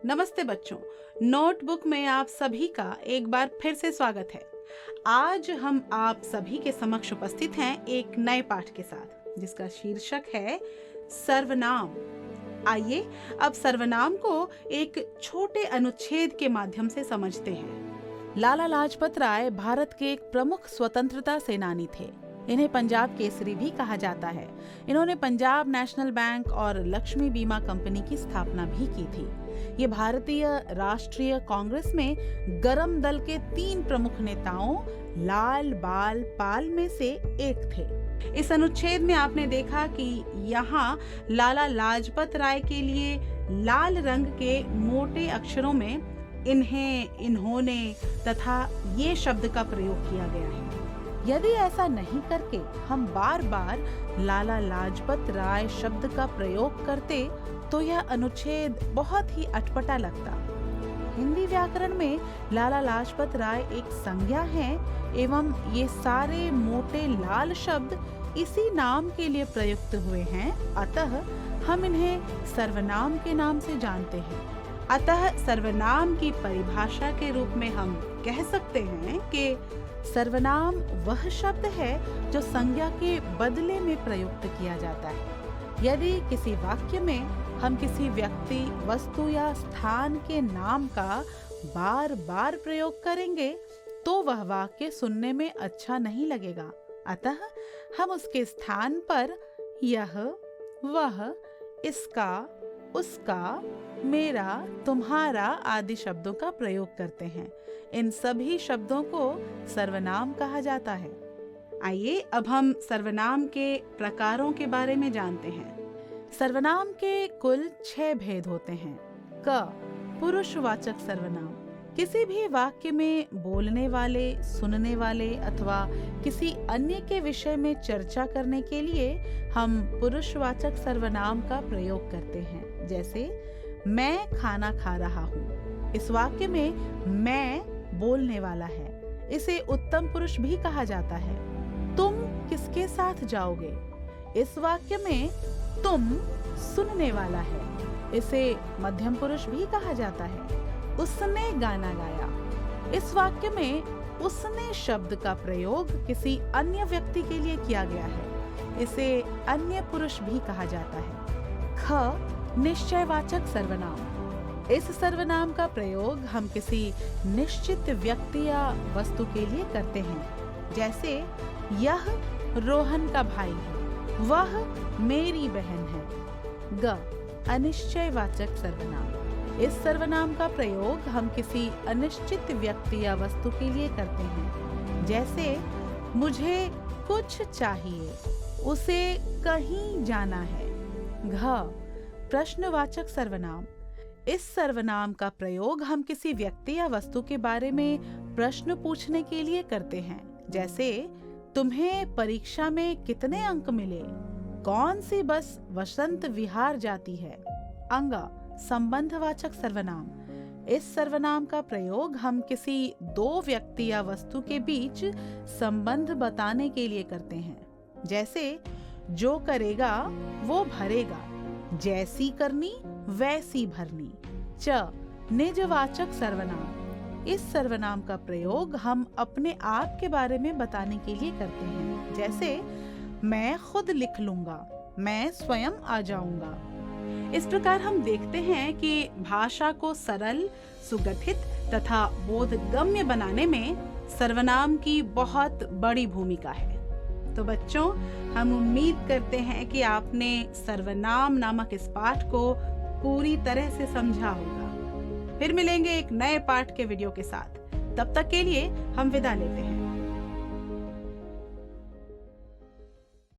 नमस्ते बच्चों, नोटबुक में आप सभी का एक बार फिर से स्वागत है। आज हम आप सभी के समक्ष उपस्थित हैं एक नए पाठ के साथ जिसका शीर्षक है सर्वनाम। आइए अब सर्वनाम को एक छोटे अनुच्छेद के माध्यम से समझते हैं। लाला लाजपत राय भारत के एक प्रमुख स्वतंत्रता सेनानी थे। इन्हें पंजाब केसरी भी कहा जाता है। इन्होंने पंजाब नेशनल बैंक और लक्ष्मी बीमा कंपनी की स्थापना भी की थी। ये भारतीय राष्ट्रीय कांग्रेस में गरम दल के 3 प्रमुख नेताओं लाल बाल पाल में से एक थे। इस अनुच्छेद में आपने देखा कि यहाँ लाला लाजपत राय के लिए लाल रंग के मोटे अक्षरों में इन्हें, इन्होंने तथा ये शब्द का प्रयोग किया गया है। यदि ऐसा नहीं करके हम बार बार लाला लाजपत राय शब्द का प्रयोग करते तो यह अनुच्छेद बहुत ही अटपटा लगता। हिंदी व्याकरण में लाला लाजपत राय एक संज्ञा है एवं ये सारे मोटे लाल शब्द इसी नाम के लिए प्रयुक्त हुए हैं, अतः हम इन्हें सर्वनाम के नाम से जानते हैं। अतः सर्वनाम की परिभाषा के रूप में हम कह सकते हैं कि सर्वनाम वह शब्द है जो संज्ञा के बदले में प्रयुक्त किया जाता है। यदि किसी वाक्य में हम किसी व्यक्ति, वस्तु या स्थान के नाम का बार बार प्रयोग करेंगे तो वह वाक्य सुनने में अच्छा नहीं लगेगा। अतः हम उसके स्थान पर यह, वह, इसका, उसका, मेरा, तुम्हारा आदि शब्दों का प्रयोग करते हैं। इन सभी शब्दों को सर्वनाम कहा जाता है। आइए अब हम सर्वनाम के प्रकारों के बारे में जानते हैं। सर्वनाम के कुल 6 भेद होते हैं। क, पुरुषवाचक सर्वनाम। किसी भी वाक्य में बोलने वाले, सुनने वाले अथवा किसी अन्य के विषय में चर्चा करने के लिए हम पुरुषवाचक सर्वनाम का प्रयोग करते हैं। जैसे मैं खाना खा रहा हूँ। इस वाक्य में मैं बोलने वाला है। इसे उत्तम पुरुष भी कहा जाता है। तुम किसके साथ जाओगे? इस वाक्य में तुम सुनने वाला है। इसे मध्यम पुरुष भी कहा जाता है। उसने गाना गाया। इस वाक्य में उसने शब्द का प्रयोग किसी अन्य व्यक्ति के लिए किया गया है। इसे अन्य पुरुष भी कहा जाता है। ख, निश्चयवाचक सर्वनाम। इस सर्वनाम का प्रयोग हम किसी निश्चित व्यक्ति या वस्तु के लिए करते हैं। जैसे यह रोहन का भाई है, वह मेरी बहन है। ग, अनिश्चयवाचक सर्वनाम। इस सर्वनाम का प्रयोग हम किसी अनिश्चित व्यक्ति या वस्तु के लिए करते हैं। जैसे मुझे कुछ चाहिए, उसे कहीं जाना है। घ, प्रश्नवाचक सर्वनाम। इस सर्वनाम का प्रयोग हम किसी व्यक्ति या वस्तु के बारे में प्रश्न पूछने के लिए करते हैं। जैसे तुम्हें परीक्षा में कितने अंक मिले? कौन सी बस वसंत विहार जाती है? अंग, संबंधवाचक सर्वनाम। इस सर्वनाम का प्रयोग हम किसी 2 व्यक्ति या वस्तु के बीच संबंध बताने के लिए करते हैं। जैसे जो करेगा वो भरेगा, जैसी करनी वैसी भरनी। च, निजवाचक सर्वनाम। इस सर्वनाम का प्रयोग हम अपने आप के बारे में बताने के लिए करते हैं। जैसे मैं खुद लिख लूंगा, मैं स्वयं आ जाऊंगा। इस प्रकार हम देखते हैं कि भाषा को सरल, सुगठित तथा बोधगम्य बनाने में सर्वनाम की बहुत बड़ी भूमिका है। तो बच्चों, हम उम्मीद करते हैं कि आपने सर्वनाम नामक इस पाठ को पूरी तरह से समझा होगा। फिर मिलेंगे एक नए पाठ के वीडियो के साथ। तब तक के लिए हम विदा लेते हैं।